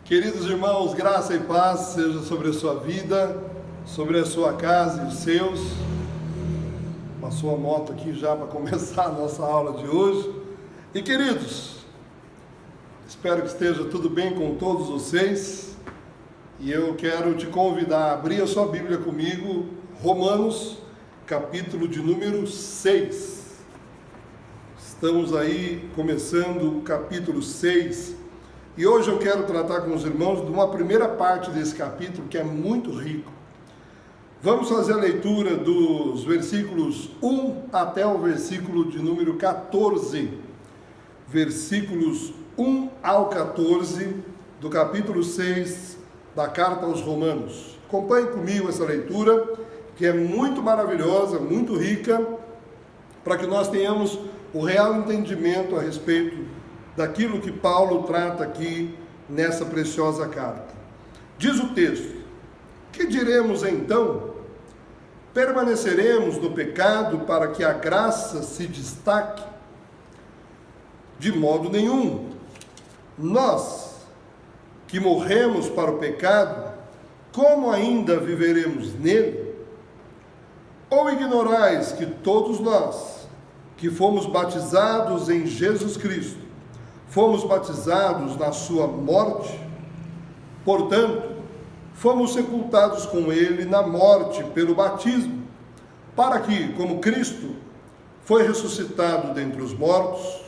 Queridos irmãos, graça e paz seja sobre a sua vida, sobre a sua casa e os seus. Passou a moto aqui já para começar a nossa aula de hoje. E queridos, espero que esteja tudo bem com todos vocês. E eu quero te convidar a abrir a sua Bíblia comigo, Romanos, capítulo de número 6. Estamos aí começando o capítulo 6. E hoje eu quero tratar com os irmãos de uma primeira parte desse capítulo que é muito rico. Vamos fazer a leitura dos versículos 1 até o versículo de número 14. Versículos 1 ao 14 do capítulo 6 da carta aos Romanos. Acompanhe comigo essa leitura, que é muito maravilhosa, muito rica, para que nós tenhamos o real entendimento a respeito daquilo que Paulo trata aqui nessa preciosa carta. Diz o texto: que diremos então? Permaneceremos no pecado para que a graça se destaque? De modo nenhum. Nós, que morremos para o pecado, como ainda viveremos nele? Ou ignorais que todos nós, que fomos batizados em Jesus Cristo, fomos batizados na sua morte? Portanto, fomos sepultados com ele na morte pelo batismo, para que, como Cristo foi ressuscitado dentre os mortos,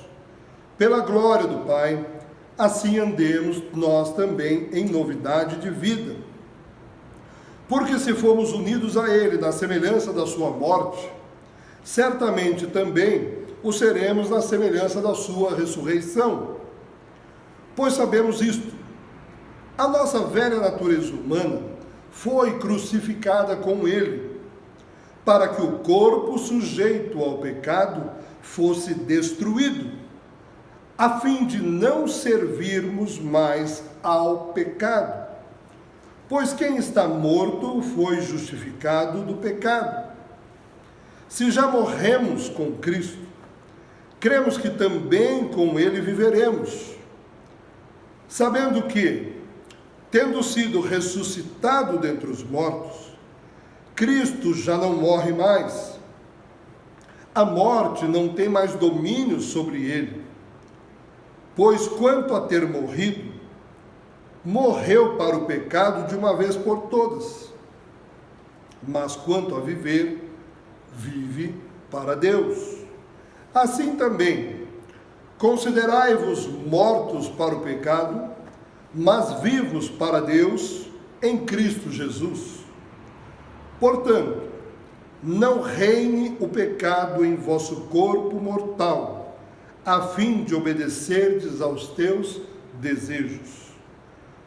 pela glória do Pai, assim andemos nós também em novidade de vida. Porque se fomos unidos a ele na semelhança da sua morte, certamente também o seremos na semelhança da sua ressurreição. Pois sabemos isto: a nossa velha natureza humana foi crucificada com ele, para que o corpo sujeito ao pecado fosse destruído, a fim de não servirmos mais ao pecado. Pois quem está morto foi justificado do pecado. Se já morremos com Cristo, cremos que também com ele viveremos, sabendo que, tendo sido ressuscitado dentre os mortos, Cristo já não morre mais. A morte não tem mais domínio sobre ele, pois quanto a ter morrido, morreu para o pecado de uma vez por todas, mas quanto a viver, vive para Deus. Assim também, considerai-vos mortos para o pecado, mas vivos para Deus em Cristo Jesus. Portanto, não reine o pecado em vosso corpo mortal, a fim de obedecerdes aos teus desejos.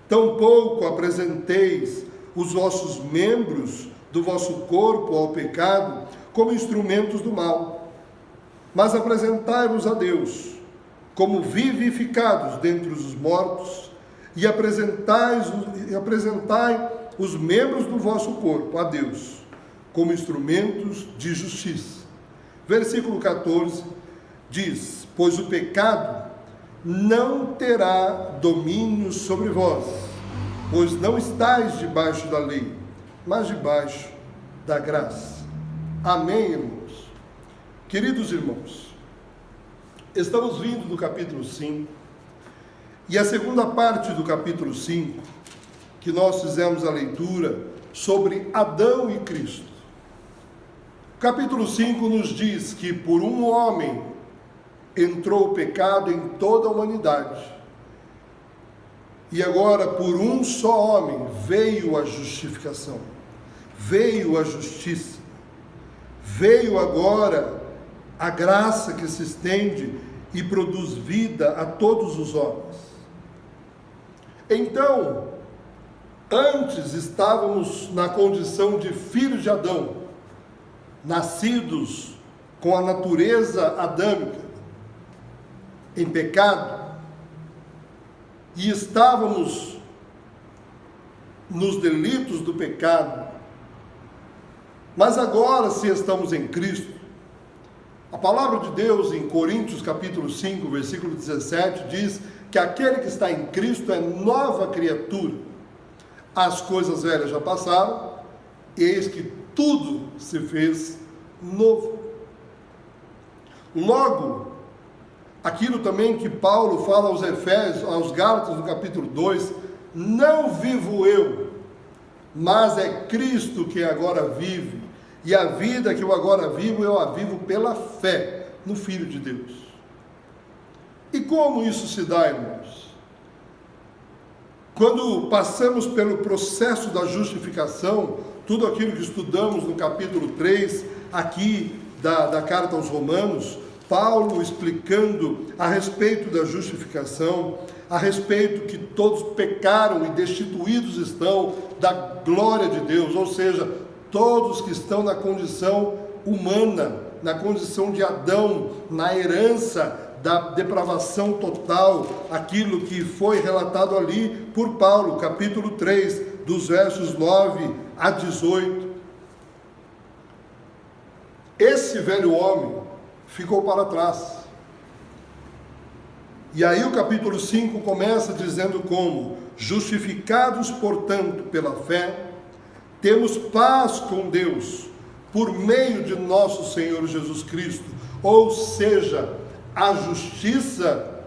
Tampouco apresenteis os vossos membros do vosso corpo ao pecado como instrumentos do mal, mas apresentai-vos a Deus como vivificados dentre os mortos, e apresentai os membros do vosso corpo a Deus como instrumentos de justiça. Versículo 14 diz: pois o pecado não terá domínio sobre vós, pois não estáis debaixo da lei, mas debaixo da graça. Amém, irmãos? Queridos irmãos, estamos vindo do capítulo 5, e a segunda parte do capítulo 5, que nós fizemos a leitura sobre Adão e Cristo. O capítulo 5 nos diz que por um homem entrou o pecado em toda a humanidade, e agora por um só homem veio a justificação, veio a justiça, veio agora a graça que se estende e produz vida a todos os homens. Então, antes estávamos na condição de filhos de Adão, nascidos com a natureza adâmica, em pecado, e estávamos nos delitos do pecado. Mas agora, se estamos em Cristo, a palavra de Deus em Coríntios capítulo 5, versículo 17 diz que aquele que está em Cristo é nova criatura. As coisas velhas já passaram, eis que tudo se fez novo. Logo, aquilo também que Paulo fala aos Efésios, aos Gálatas, no capítulo 2, não vivo eu, mas é Cristo que agora vive, e a vida que eu agora vivo, eu a vivo pela fé no Filho de Deus. E como isso se dá, irmãos? Quando passamos pelo processo da justificação, tudo aquilo que estudamos no capítulo 3, aqui da carta aos Romanos, Paulo explicando a respeito da justificação, a respeito que todos pecaram e destituídos estão da glória de Deus, ou seja, todos que estão na condição humana, na condição de Adão, na herança da depravação total, aquilo que foi relatado ali por Paulo, capítulo 3, dos versos 9 a 18. Esse velho homem ficou para trás. E aí o capítulo 5 começa dizendo como: justificados, portanto, pela fé, temos paz com Deus, por meio de nosso Senhor Jesus Cristo, ou seja, a justiça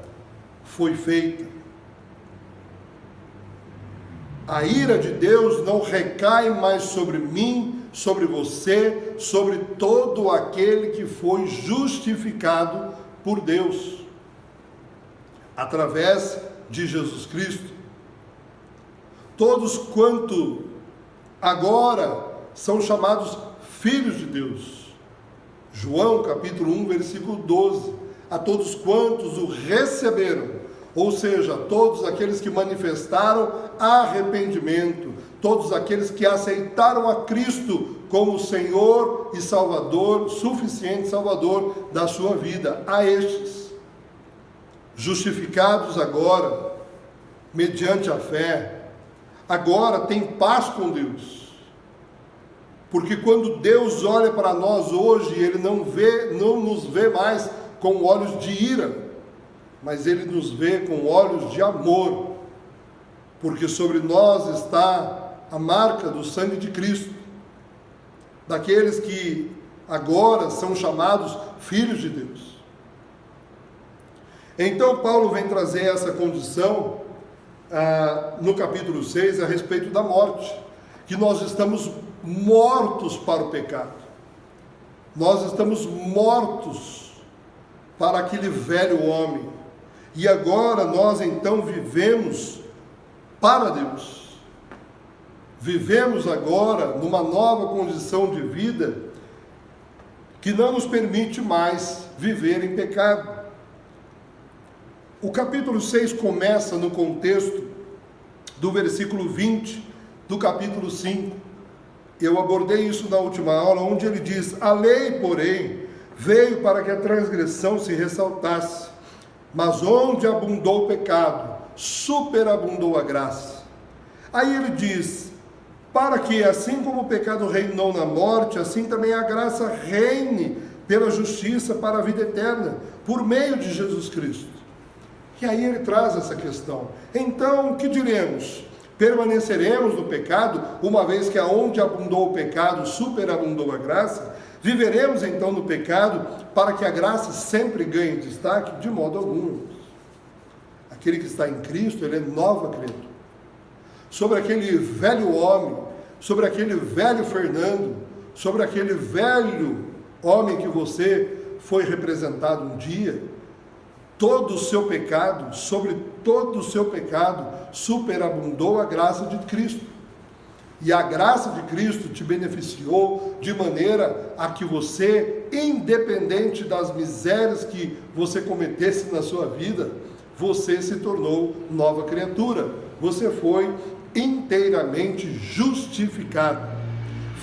foi feita. A ira de Deus não recai mais sobre mim, sobre você, sobre todo aquele que foi justificado por Deus, através de Jesus Cristo. Todos quanto agora são chamados filhos de Deus. João capítulo 1, versículo 12. A todos quantos o receberam, ou seja, todos aqueles que manifestaram arrependimento, todos aqueles que aceitaram a Cristo como Senhor e Salvador, suficiente Salvador da sua vida, a estes, justificados agora, mediante a fé, agora tem paz com Deus. Porque quando Deus olha para nós hoje, Ele não nos vê mais com olhos de ira, mas Ele nos vê com olhos de amor, porque sobre nós está a marca do sangue de Cristo, daqueles que agora são chamados filhos de Deus. Então Paulo vem trazer essa condição no capítulo 6 a respeito da morte, que nós estamos mortos para o pecado, nós estamos mortos para aquele velho homem, e agora nós então vivemos para Deus, vivemos agora numa nova condição de vida, que não nos permite mais viver em pecado. O capítulo 6 começa no contexto do versículo 20 do capítulo 5, eu abordei isso na última aula, onde ele diz: a lei, porém, veio para que a transgressão se ressaltasse, mas onde abundou o pecado, superabundou a graça. Aí ele diz, para que assim como o pecado reinou na morte, assim também a graça reine pela justiça para a vida eterna, por meio de Jesus Cristo. E aí ele traz essa questão. Então, o que diremos? Permaneceremos no pecado, uma vez que aonde abundou o pecado, superabundou a graça? Viveremos então no pecado para que a graça sempre ganhe destaque? De modo algum. Aquele que está em Cristo, ele é nova criatura. Sobre aquele velho homem, sobre aquele velho Fernando, sobre aquele velho homem que você foi representado um dia, todo o seu pecado, sobre todo o seu pecado, superabundou a graça de Cristo. E a graça de Cristo te beneficiou de maneira a que você, independente das misérias que você cometesse na sua vida, você se tornou nova criatura. Você foi inteiramente justificado,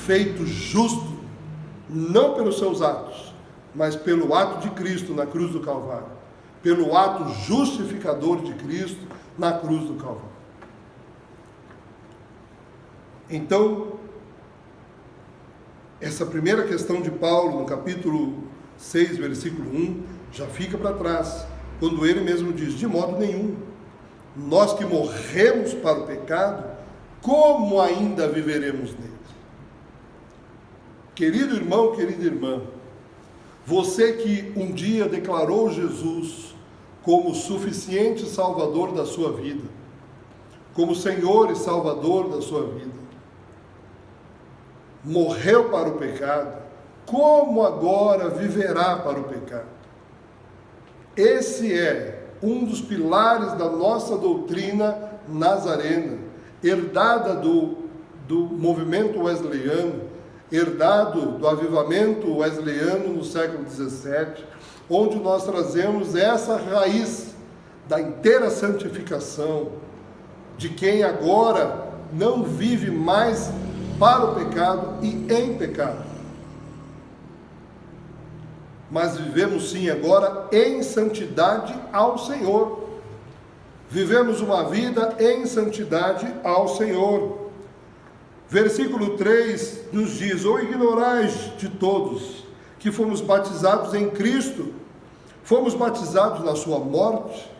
feito justo, não pelos seus atos, mas pelo ato de Cristo na cruz do Calvário, pelo ato justificador de Cristo na cruz do Calvário. Então, essa primeira questão de Paulo, no capítulo 6, versículo 1, já fica para trás, quando ele mesmo diz, de modo nenhum. nós que morremos para o pecado, como ainda viveremos nele? Querido irmão, querida irmã, você que um dia declarou Jesus como suficiente Salvador da sua vida, como Senhor e Salvador da sua vida, morreu para o pecado, como agora viverá para o pecado? Esse é um dos pilares da nossa doutrina nazarena, herdada do movimento wesleyano, herdado do avivamento wesleyano no século XVII, onde nós trazemos essa raiz da inteira santificação, de quem agora não vive mais para o pecado e em pecado, mas vivemos sim agora em santidade ao Senhor. Vivemos uma vida em santidade ao Senhor. Versículo 3 nos diz: ou ignorais de todos que fomos batizados em Cristo, fomos batizados na sua morte?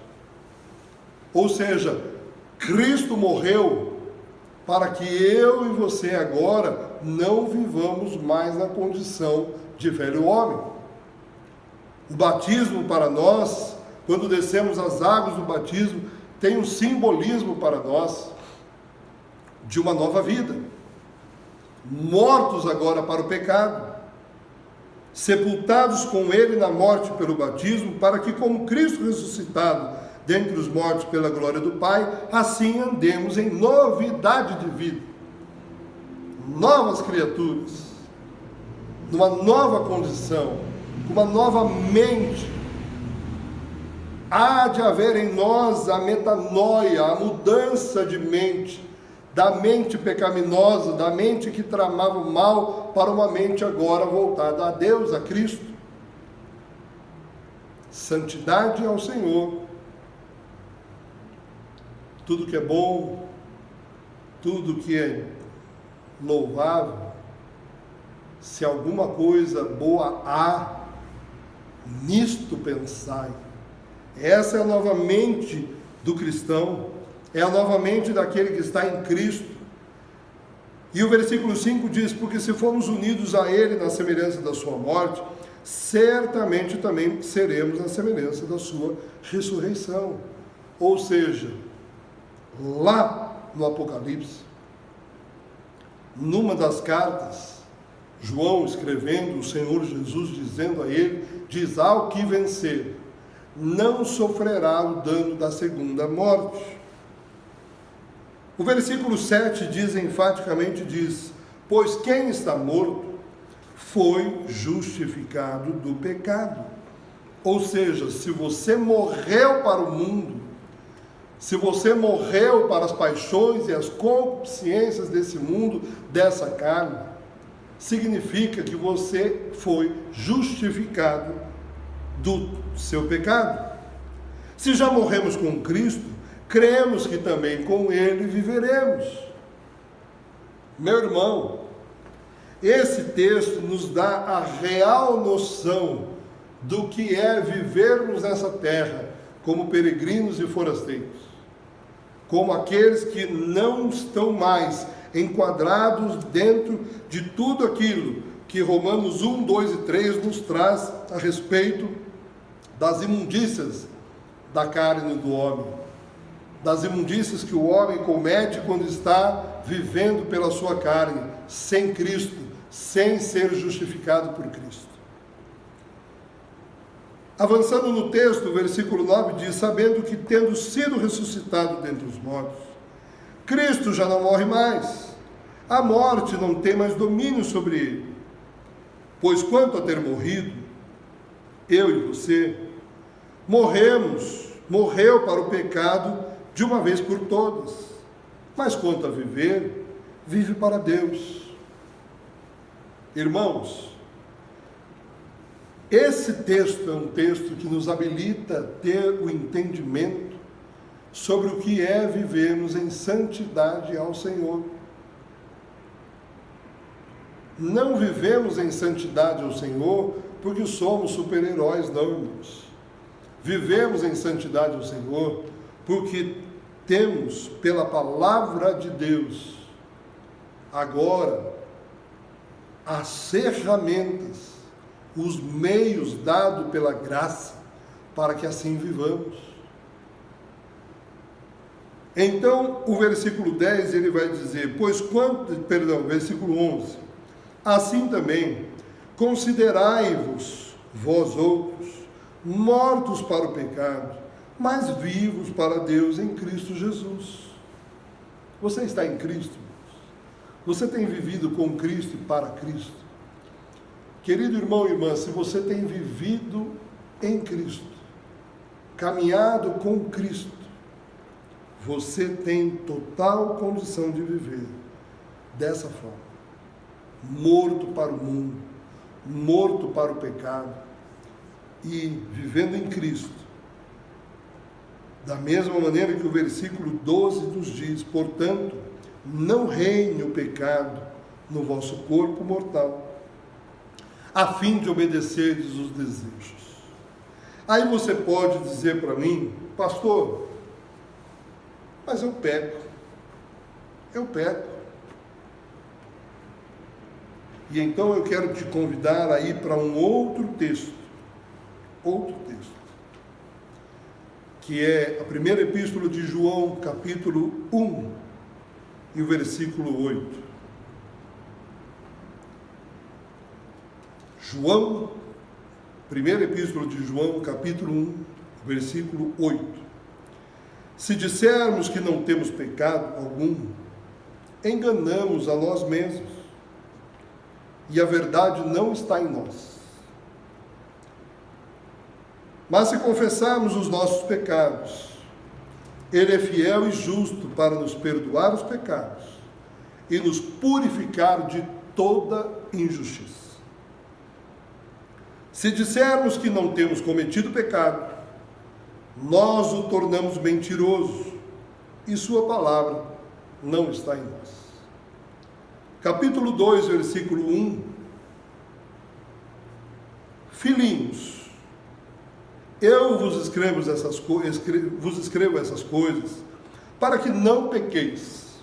Ou seja, Cristo morreu para que eu e você agora não vivamos mais na condição de velho homem. O batismo para nós, quando descemos as águas do batismo, tem um simbolismo para nós de uma nova vida. Mortos agora para o pecado, sepultados com Ele na morte pelo batismo, para que, como Cristo ressuscitado dentre os mortos pela glória do Pai, assim andemos em novidade de vida, novas criaturas, numa nova condição, com uma nova mente. Há de haver em nós a metanoia, a mudança de mente, da mente pecaminosa, da mente que tramava o mal, para uma mente agora voltada a Deus, a Cristo. Santidade ao Senhor. Tudo que é bom, tudo que é louvável, se alguma coisa boa há, nisto pensai. Essa é a nova mente do cristão, é a nova mente daquele que está em Cristo. E o versículo 5 diz: porque se formos unidos a Ele na semelhança da sua morte, certamente também seremos na semelhança da sua ressurreição. Ou seja, lá no Apocalipse, numa das cartas, João escrevendo, o Senhor Jesus dizendo a ele, diz: ao que vencer, não sofrerá o dano da segunda morte. O versículo 7 diz enfaticamente, pois quem está morto foi justificado do pecado. Ou seja, se você morreu para o mundo, se você morreu para as paixões e as concupiscências desse mundo, dessa carne, significa que você foi justificado do seu pecado. Se já morremos com Cristo, cremos que também com Ele viveremos. Meu irmão, esse texto nos dá a real noção do que é vivermos nessa terra como peregrinos e forasteiros, como aqueles que não estão mais enquadrados dentro de tudo aquilo que Romanos 1, 2 e 3 nos traz a respeito das imundícias da carne do homem, das imundícias que o homem comete quando está vivendo pela sua carne, sem Cristo, sem ser justificado por Cristo. Avançando no texto, o versículo 9 diz: sabendo que, tendo sido ressuscitado dentre os mortos, Cristo já não morre mais, a morte não tem mais domínio sobre ele. Pois quanto a ter morrido, eu e você, morreu para o pecado de uma vez por todas, mas quanto a viver, vive para Deus. Irmãos, esse texto é um texto que nos habilita a ter o entendimento sobre o que é vivermos em santidade ao Senhor. Não vivemos em santidade ao Senhor porque somos super-heróis, não, irmãos. Vivemos em santidade ao Senhor porque temos pela palavra de Deus agora as ferramentas, os meios dados pela graça para que assim vivamos. Então, o versículo 10 ele vai dizer, versículo 11, assim também, considerai-vos, vós outros, mortos para o pecado, mas vivos para Deus em Cristo Jesus. Você está em Cristo? Você tem vivido com Cristo e para Cristo? Querido irmão e irmã, se você tem vivido em Cristo, caminhado com Cristo, você tem total condição de viver dessa forma, morto para o mundo, morto para o pecado e vivendo em Cristo. Da mesma maneira que o versículo 12 nos diz, portanto, não reine o pecado no vosso corpo mortal, a fim de obedecerdes os desejos. Aí você pode dizer para mim, pastor, mas eu peco. E então eu quero te convidar a ir para um outro texto, que é a primeira epístola de João, capítulo 1, e o versículo 8. Primeira epístola de João, capítulo 1, versículo 8. Se dissermos que não temos pecado algum, enganamos a nós mesmos, e a verdade não está em nós. Mas se confessarmos os nossos pecados, Ele é fiel e justo para nos perdoar os pecados e nos purificar de toda injustiça. Se dissermos que não temos cometido pecado, nós o tornamos mentiroso e sua palavra não está em nós. Capítulo 2, versículo 1. Filhinhos, eu vos escrevo essas coisas para que não pequeis.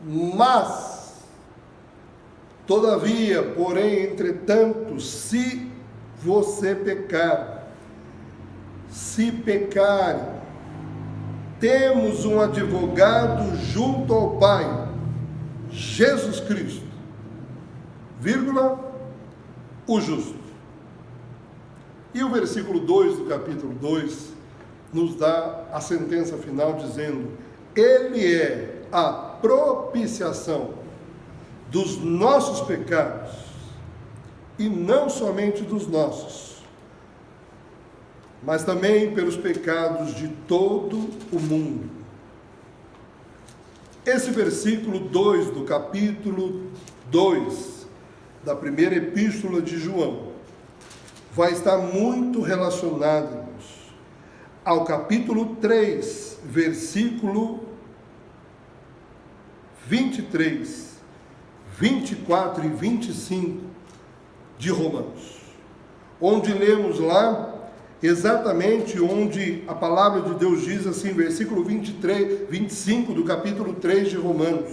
Mas, todavia, porém, entretanto, se você pecar, temos um advogado junto ao Pai, Jesus Cristo, o justo. E o versículo 2 do capítulo 2 nos dá a sentença final dizendo: Ele é a propiciação dos nossos pecados, e não somente dos nossos, mas também pelos pecados de todo o mundo. Esse versículo 2 do capítulo 2 da primeira epístola de João vai estar muito relacionado, irmãos, ao capítulo 3, versículo 23, 24 e 25 de Romanos, onde lemos lá exatamente onde a palavra de Deus diz assim, versículo 23, 25 do capítulo 3 de Romanos: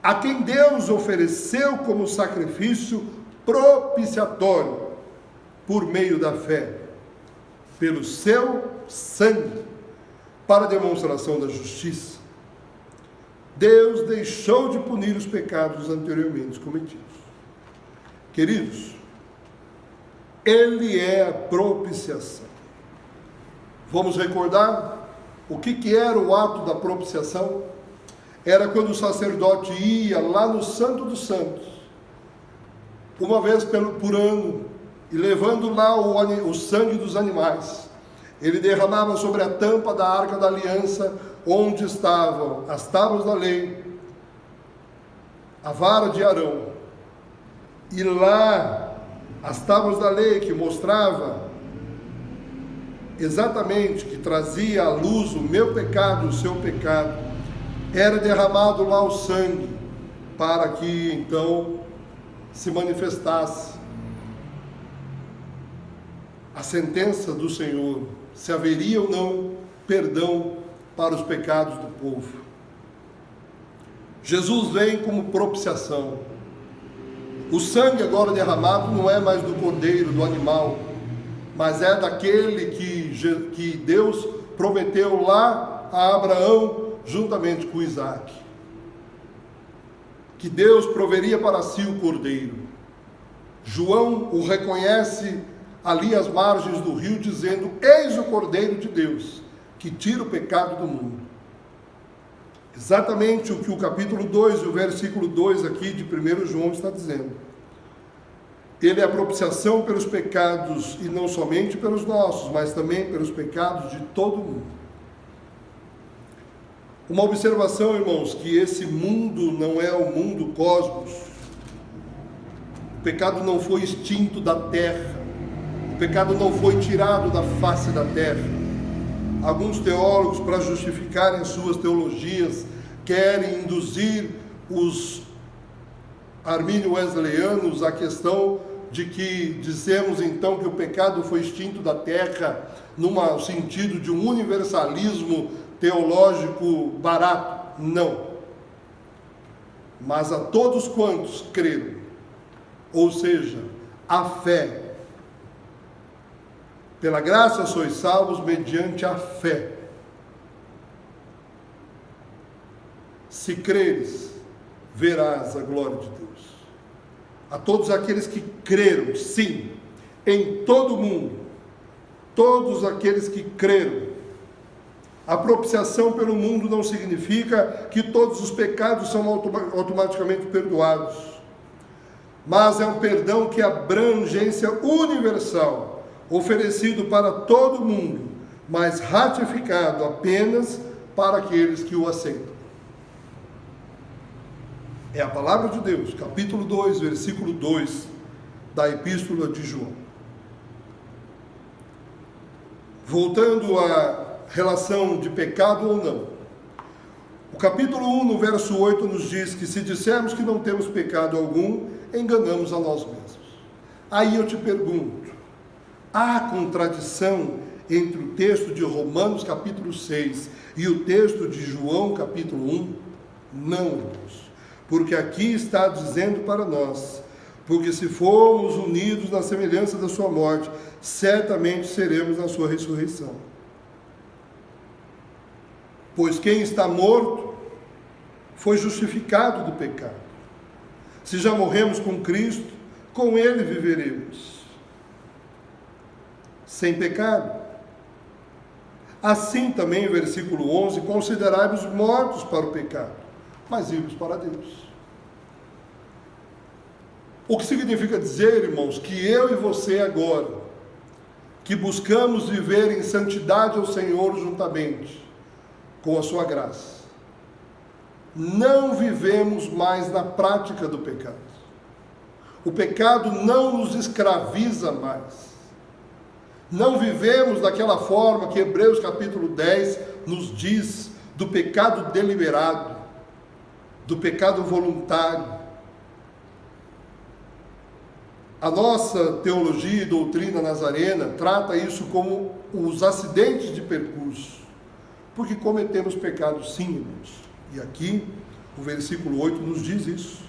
a quem Deus ofereceu como sacrifício propiciatório por meio da fé, pelo seu sangue, para a demonstração da justiça. Deus deixou de punir os pecados anteriormente cometidos. Queridos, Ele é a propiciação. Vamos recordar o que era o ato da propiciação? Era quando o sacerdote ia lá no Santo dos Santos, uma vez por ano, e levando lá o sangue dos animais, ele derramava sobre a tampa da Arca da Aliança, onde estavam as tábuas da lei, a vara de Arão, e lá as tábuas da lei que mostrava exatamente, que trazia à luz o meu pecado, o seu pecado, era derramado lá o sangue, para que então se manifestasse a sentença do Senhor, se haveria ou não perdão para os pecados do povo. Jesus vem como propiciação. O sangue agora derramado não é mais do cordeiro, do animal, mas é daquele que Deus prometeu lá a Abraão, juntamente com Isaac, que Deus proveria para si o cordeiro. João o reconhece ali às margens do rio, dizendo: eis o cordeiro de Deus, que tira o pecado do mundo. Exatamente o que o capítulo 2 e o versículo 2 aqui de 1 João está dizendo. Ele é a propiciação pelos pecados, e não somente pelos nossos, mas também pelos pecados de todo mundo. Uma observação, irmãos, que esse mundo não é o mundo cosmos. O pecado não foi extinto da terra. O pecado não foi tirado da face da terra. Alguns teólogos, para justificarem suas teologias, querem induzir os armínio-wesleyanos à questão de que dizemos então que o pecado foi extinto da terra, num sentido de um universalismo teológico barato. Não. Mas a todos quantos creram, ou seja, a fé, pela graça sois salvos mediante a fé. Se creres, verás a glória de Deus. A todos aqueles que creram, sim, em todo o mundo, todos aqueles que creram. A propiciação pelo mundo não significa que todos os pecados são automaticamente perdoados, mas é um perdão que abrangência universal, oferecido para todo mundo, mas ratificado apenas para aqueles que o aceitam. É a palavra de Deus, capítulo 2, versículo 2 da Epístola de João. Voltando à relação de pecado ou não. O capítulo 1, no verso 8, nos diz que se dissermos que não temos pecado algum, enganamos a nós mesmos. Aí eu te pergunto, há contradição entre o texto de Romanos capítulo 6 e o texto de João capítulo 1? Não, irmãos. Porque aqui está dizendo para nós, porque se formos unidos na semelhança da sua morte, certamente seremos na sua ressurreição. Pois quem está morto foi justificado do pecado. Se já morremos com Cristo, com Ele viveremos, sem pecado. Assim também, versículo 11, considerai-vos mortos para o pecado, mas vivos para Deus. O que significa dizer, irmãos, que eu e você agora, que buscamos viver em santidade ao Senhor juntamente com a sua graça, não vivemos mais na prática do pecado. O pecado não nos escraviza mais. Não vivemos daquela forma que Hebreus capítulo 10 nos diz, do pecado deliberado, do pecado voluntário. A nossa teologia e doutrina nazarena trata isso como os acidentes de percurso, porque cometemos pecados sim, irmãos. E aqui o versículo 8 nos diz isso.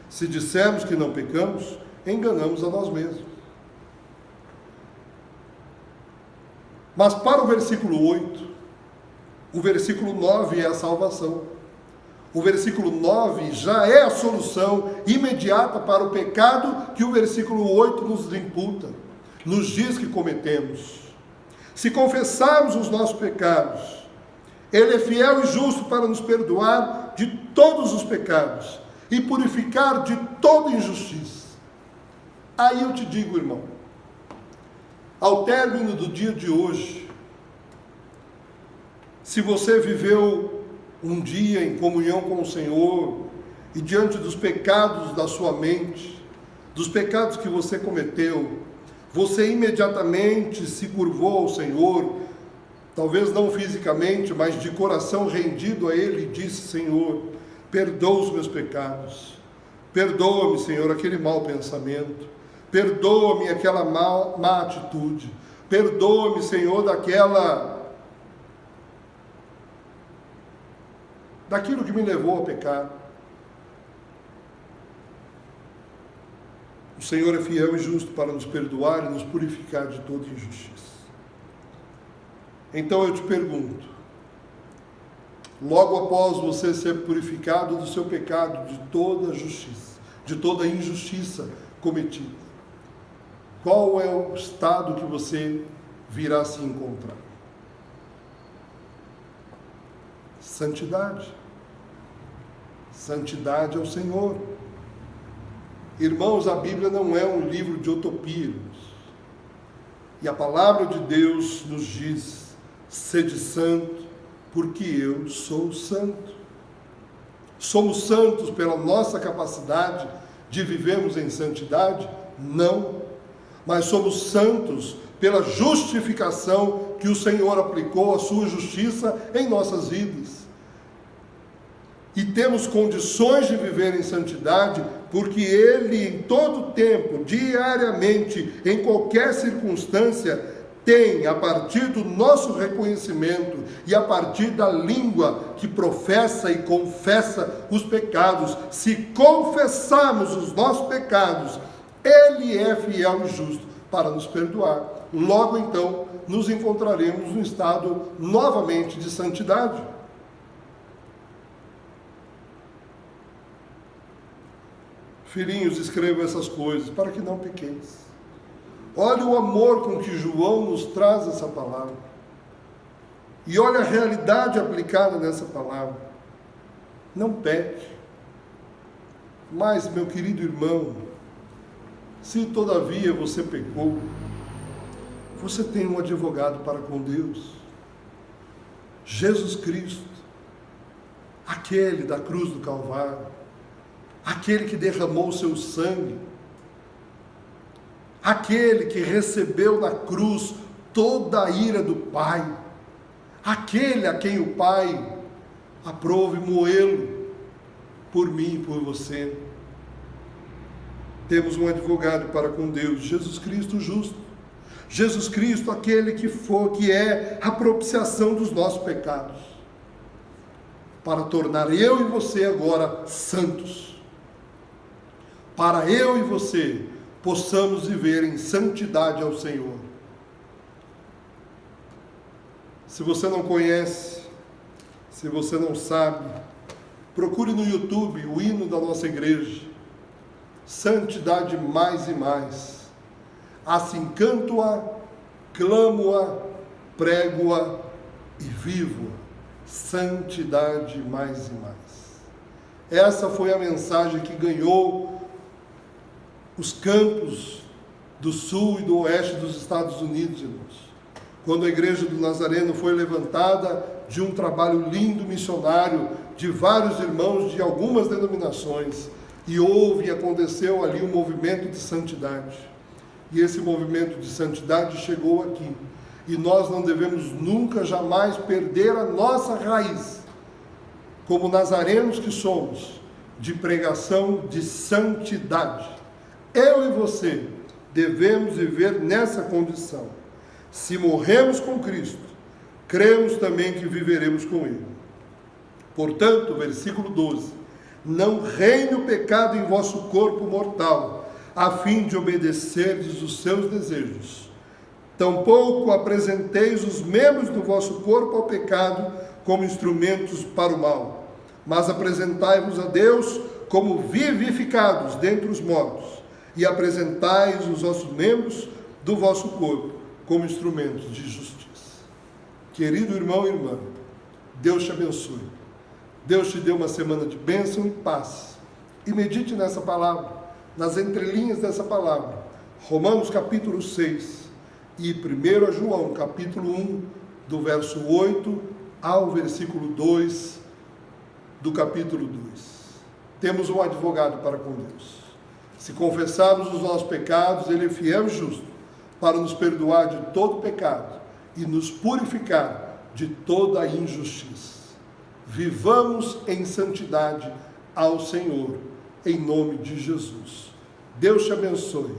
Se dissermos que não pecamos, enganamos a nós mesmos. Mas para o versículo 8, o versículo 9 é a salvação. O versículo 9 já é a solução imediata para o pecado que o versículo 8 nos imputa, nos diz que cometemos. Se confessarmos os nossos pecados, Ele é fiel e justo para nos perdoar de todos os pecados e purificar de toda injustiça. Aí eu te digo, irmão, ao término do dia de hoje, se você viveu um dia em comunhão com o Senhor e diante dos pecados da sua mente, dos pecados que você cometeu, você imediatamente se curvou ao Senhor, talvez não fisicamente, mas de coração rendido a Ele, e disse: Senhor, perdoa os meus pecados, perdoa-me, Senhor, aquele mau pensamento, perdoa-me aquela má atitude, perdoa-me, Senhor, daquela daquilo que me levou ao pecado. O Senhor é fiel e justo para nos perdoar e nos purificar de toda injustiça. Então eu te pergunto, logo após você ser purificado do seu pecado, de toda justiça, de toda injustiça cometida, qual é o estado que você virá se encontrar? Santidade. Santidade ao Senhor. Irmãos, a Bíblia não é um livro de utopias. E a palavra de Deus nos diz: sede santo, porque eu sou santo. Somos santos pela nossa capacidade de vivermos em santidade? Não. Mas somos santos pela justificação que o Senhor aplicou à sua justiça em nossas vidas. E temos condições de viver em santidade, porque Ele, em todo tempo, diariamente, em qualquer circunstância, tem, a partir do nosso reconhecimento e a partir da língua que professa e confessa os pecados, se confessarmos os nossos pecados, Ele é fiel e justo para nos perdoar. Logo então, nos encontraremos no estado novamente de santidade. Filhinhos, escrevam essas coisas para que não pequeis. Olha o amor com que João nos traz essa palavra. E olha a realidade aplicada nessa palavra. Não peque. Mas, meu querido irmão, se todavia você pecou, você tem um advogado para com Deus. Jesus Cristo, aquele da cruz do Calvário, aquele que derramou o seu sangue, aquele que recebeu na cruz toda a ira do Pai, aquele a quem o Pai aprove moê-lo por mim e por você. Temos um advogado para com Deus, Jesus Cristo justo. Jesus Cristo, aquele que é a propiciação dos nossos pecados, para tornar eu e você agora santos, para eu e você possamos viver em santidade ao Senhor. Se você não conhece, se você não sabe, procure no YouTube o hino da nossa igreja, Santidade Mais e Mais. Assim canto-a, clamo-a, prego-a e vivo-a. Santidade mais e mais. Essa foi a mensagem que ganhou os campos do sul e do oeste dos Estados Unidos, irmãos. Quando a Igreja do Nazareno foi levantada de um trabalho lindo missionário de vários irmãos de algumas denominações, e houve e aconteceu ali um movimento de santidade. E esse movimento de santidade chegou aqui. E nós não devemos nunca, jamais perder a nossa raiz, como nazarenos que somos, de pregação de santidade. Eu e você devemos viver nessa condição. Se morremos com Cristo, cremos também que viveremos com Ele. Portanto, versículo 12: não reine o pecado em vosso corpo mortal, a fim de obedecerdes os seus desejos. Tampouco apresenteis os membros do vosso corpo ao pecado como instrumentos para o mal, mas apresentai-vos a Deus como vivificados dentre os mortos, e apresentais os vossos membros do vosso corpo como instrumentos de justiça. Querido irmão e irmã, Deus te abençoe. Deus te dê uma semana de bênção e paz. E medite nessa palavra, nas entrelinhas dessa palavra. Romanos capítulo 6 e 1 João capítulo 1, do verso 8 ao versículo 2 do capítulo 2. Temos um advogado para com Deus. Se confessarmos os nossos pecados, Ele é fiel e justo para nos perdoar de todo pecado e nos purificar de toda a injustiça. Vivamos em santidade ao Senhor, em nome de Jesus. Deus te abençoe.